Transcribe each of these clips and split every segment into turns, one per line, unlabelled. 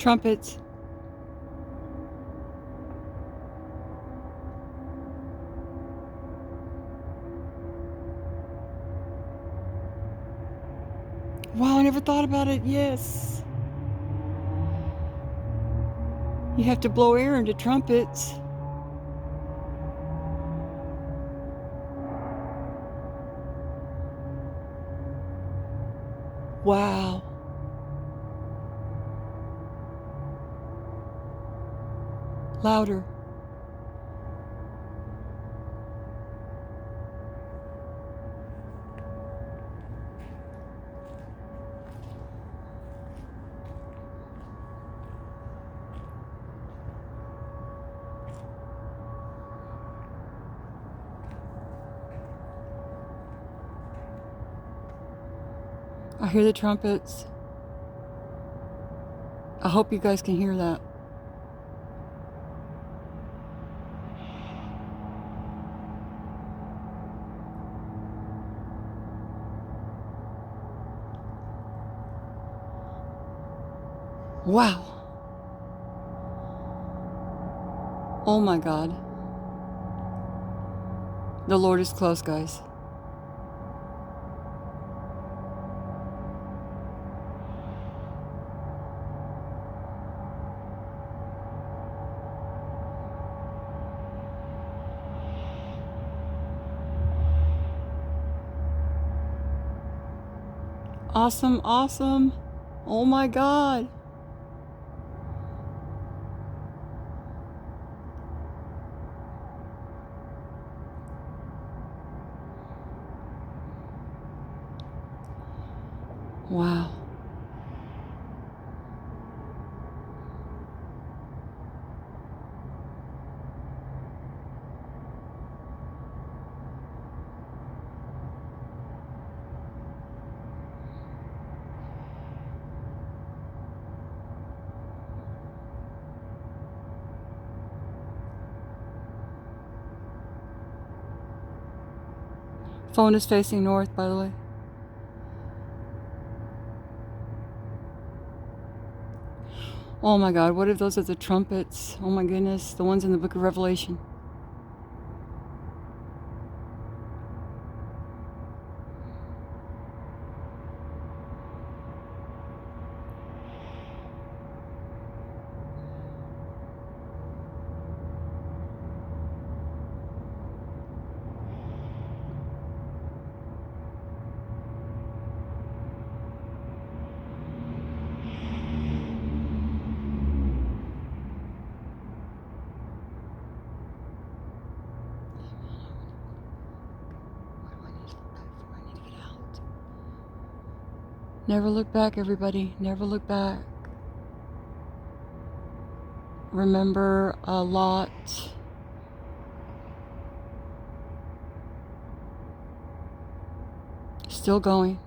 Trumpets. Wow, I never thought about it. Yes. You have to blow air into trumpets. Wow. Louder. I hear the trumpets. I hope you guys can hear that. Wow. Oh my God. The Lord is close, guys. Awesome, awesome. Oh my God. Wow. Phone is facing north, by the way. Oh my God, what if those are the trumpets? Oh my goodness, the ones in the book of Revelation. Never look back, everybody. Never look back. Remember Lot. Still going.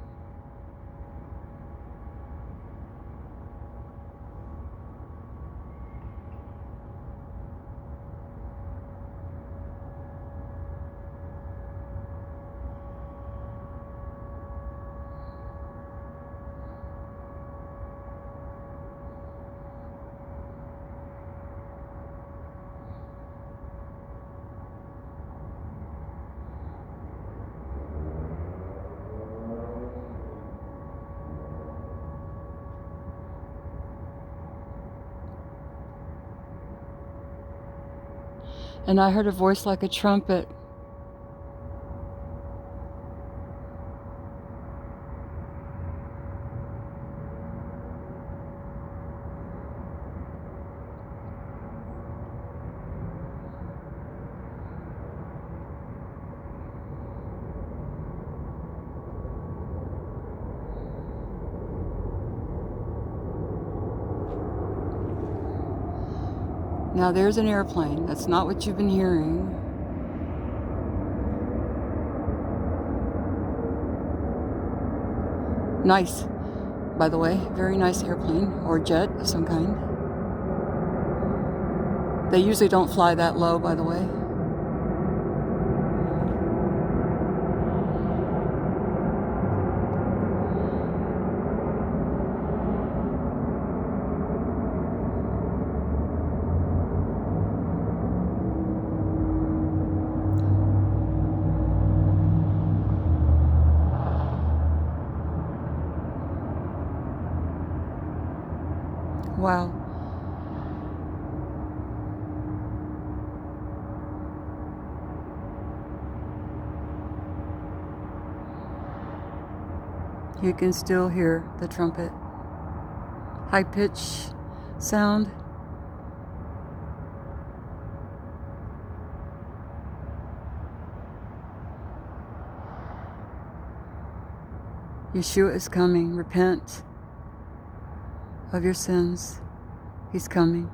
And I heard a voice like a trumpet. Now there's an airplane. That's not what you've been hearing. Nice, by the way. Very nice airplane or jet of some kind. They usually don't fly that low, by the way. Wow. You can still hear the trumpet. High pitch sound. Yeshua is coming. Repent of your sins. He's coming.